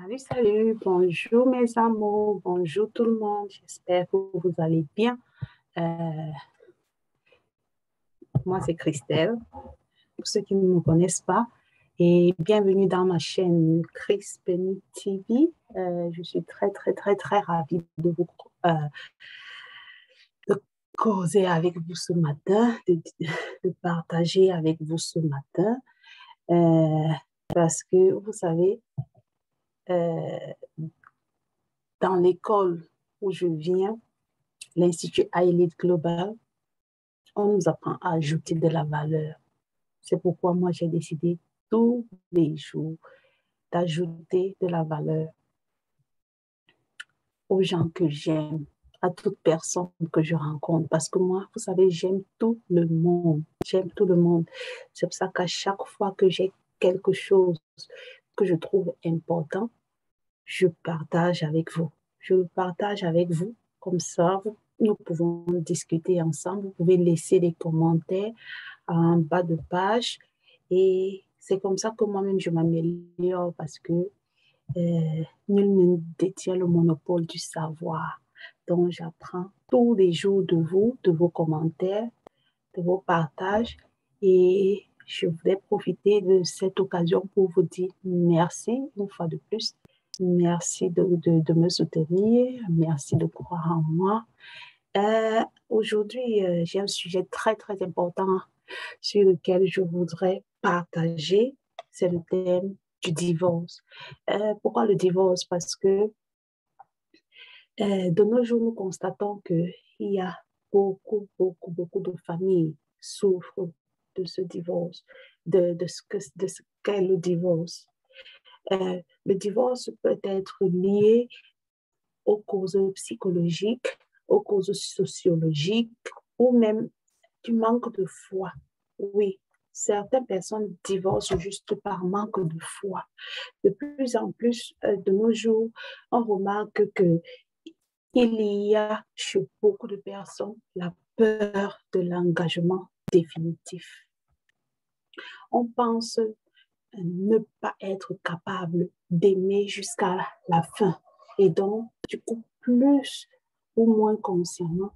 Salut, salut, bonjour mes amours, bonjour tout le monde, j'espère que vous allez bien. Euh, Moi, c'est Christelle, pour ceux qui ne me connaissent pas, et bienvenue dans ma chaîne Chris Penny TV. Je suis très, très, très, très ravie euh, de causer avec vous ce matin, de partager avec vous ce matin, euh, parce que vous savez, euh, dans l'école où je viens, l'Institut Elite Global, on nous apprend à ajouter de la valeur. C'est pourquoi moi, j'ai décidé tous les jours d'ajouter de la valeur aux gens que j'aime, à toute personne que je rencontre. Parce que moi, vous savez, j'aime tout le monde. J'aime tout le monde. C'est pour ça qu'à chaque fois que j'ai quelque chose que je trouve important, je partage avec vous. Je le partage avec vous. Comme ça, nous pouvons discuter ensemble. Vous pouvez laisser des commentaires en bas de page. Et c'est comme ça que moi-même, je m'améliore parce que nul ne détient le monopole du savoir. Donc, j'apprends tous les jours de vous, de vos commentaires, de vos partages. Et je voulais profiter de cette occasion pour vous dire merci une fois de plus. Merci de me soutenir. Merci de croire en moi. Aujourd'hui, j'ai un sujet très, très important sur lequel je voudrais partager. C'est le thème du divorce. Pourquoi le divorce? Parce que de nos jours, nous constatons qu'il y a beaucoup de familles souffrent de ce divorce, de ce qu'est le divorce. Le divorce peut être lié aux causes psychologiques, aux causes sociologiques ou même du manque de foi. Oui, certaines personnes divorcent juste par manque de foi. De plus en plus, de nos jours, on remarque que il y a chez beaucoup de personnes la peur de l'engagement définitif. On pense ne pas être capable d'aimer jusqu'à la fin. Et donc, du coup, plus ou moins consciemment,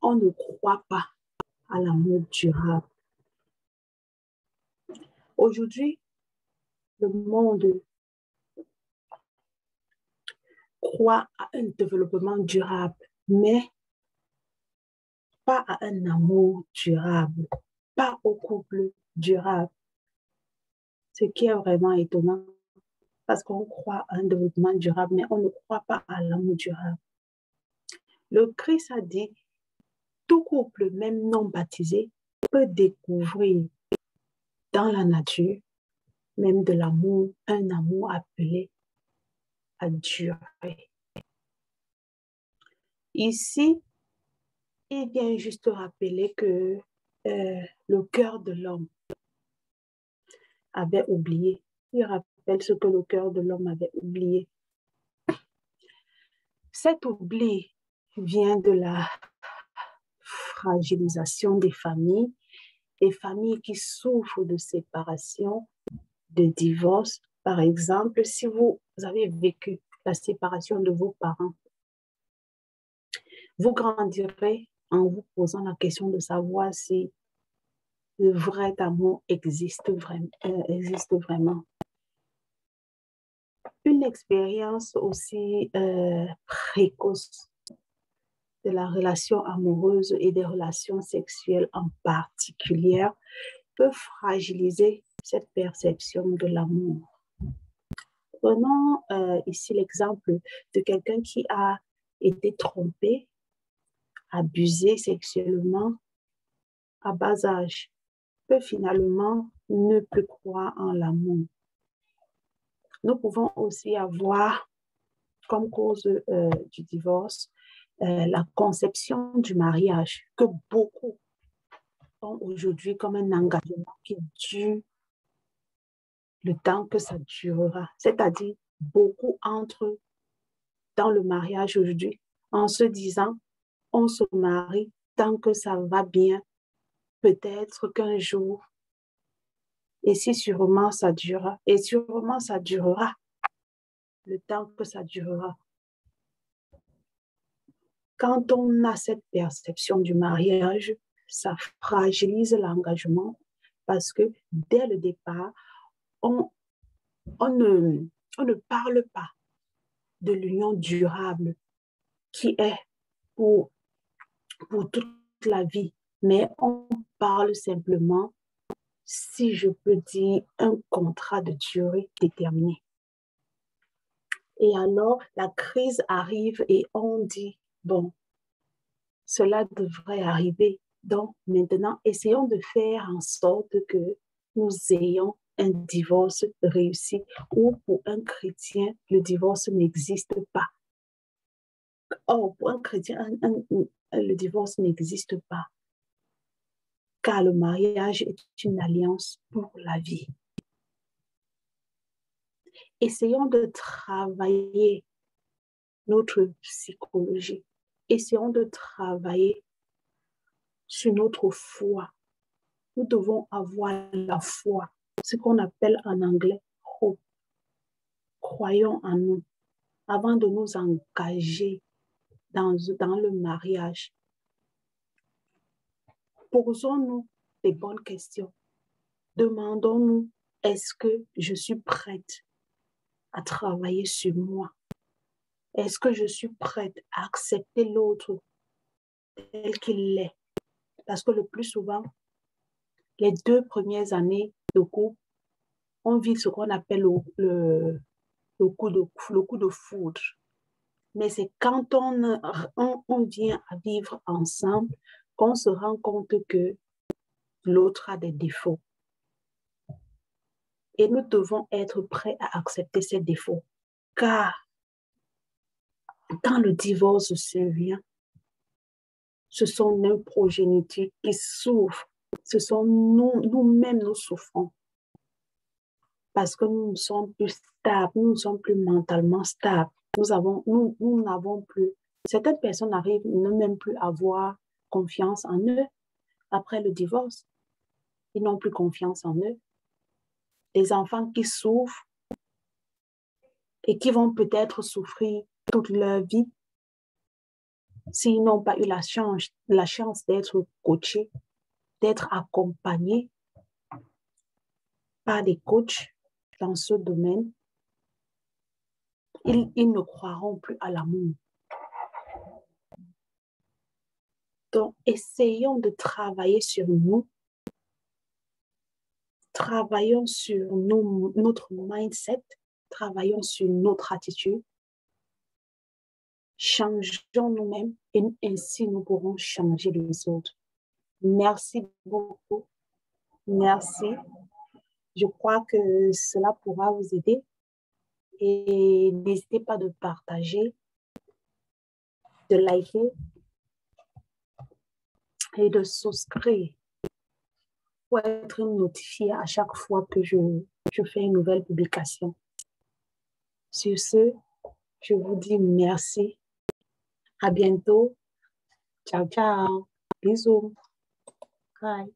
on ne croit pas à l'amour durable. Aujourd'hui, le monde croit à un développement durable, mais pas à un amour durable, pas au couple durable. Ce qui est vraiment étonnant, parce qu'on croit à un développement durable, mais on ne croit pas à l'amour durable. Le Christ a dit, tout couple, même non baptisé, peut découvrir dans la nature même de l'amour, un amour appelé à durer. Ici, il vient juste rappeler que le cœur de l'homme avait oublié. Il rappelle ce que le cœur de l'homme avait oublié. Cet oubli vient de la fragilisation des familles qui souffrent de séparation, de divorce. Par exemple, si vous avez vécu la séparation de vos parents, vous grandirez en vous posant la question de savoir si le vrai amour existe vraiment. Une expérience aussi précoce de la relation amoureuse et des relations sexuelles en particulier peut fragiliser cette perception de l'amour. Prenons ici l'exemple de quelqu'un qui a été trompé, abusé sexuellement à bas âge, peut finalement ne plus croire en l'amour. Nous pouvons aussi avoir comme cause du divorce la conception du mariage, que beaucoup ont aujourd'hui comme un engagement qui dure le temps que ça durera. C'est-à-dire, beaucoup entrent dans le mariage aujourd'hui en se disant, on se marie tant que ça va bien, peut-être qu'un jour, et si sûrement ça durera, et sûrement ça durera. le temps que ça durera. Quand on a cette perception du mariage, ça fragilise l'engagement parce que dès le départ, on ne parle pas de l'union durable qui est pour toute la vie, mais on parle simplement, si je peux dire, un contrat de durée déterminée. Et alors, la crise arrive et on dit, bon, cela devrait arriver. Donc, maintenant, essayons de faire en sorte que nous ayons un divorce réussi, ou pour un chrétien, le divorce n'existe pas. Or, pour un chrétien, le divorce n'existe pas, car le mariage est une alliance pour la vie. Essayons de travailler notre psychologie. Essayons de travailler sur notre foi. Nous devons avoir la foi, ce qu'on appelle en anglais hope. Croyons en nous avant de nous engager dans le mariage. Posons-nous des bonnes questions. Demandons-nous, est-ce que je suis prête à travailler sur moi? Est-ce que je suis prête à accepter l'autre tel qu'il est? Parce que le plus souvent, les 2 premières années de couple, on vit ce qu'on appelle le coup de foudre. Mais c'est quand on vient à vivre ensemble qu'on se rend compte que l'autre a des défauts. Et nous devons être prêts à accepter ces défauts. Car quand le divorce survient, ce sont nos progénitures qui souffrent. Ce sont nous-mêmes, nous souffrons. Parce que nous ne sommes plus stables, nous ne sommes plus mentalement stables. Nous n'avons plus. Certaines personnes arrivent ne même plus à avoir confiance en eux après le divorce. Ils n'ont plus confiance en eux. Des enfants qui souffrent et qui vont peut-être souffrir toute leur vie s'ils n'ont pas eu la chance d'être coachés, d'être accompagnés par des coachs dans ce domaine. Ils ne croiront plus à l'amour. Donc, essayons de travailler sur nous. Travaillons sur notre mindset. Travaillons sur notre attitude. Changeons nous-mêmes et ainsi nous pourrons changer les autres. Merci beaucoup. Merci. Je crois que cela pourra vous aider. Et n'hésitez pas de partager, de liker et de souscrire pour être notifié à chaque fois que je fais une nouvelle publication. Sur ce, je vous dis merci. À bientôt. Ciao, ciao. Bisous. Bye.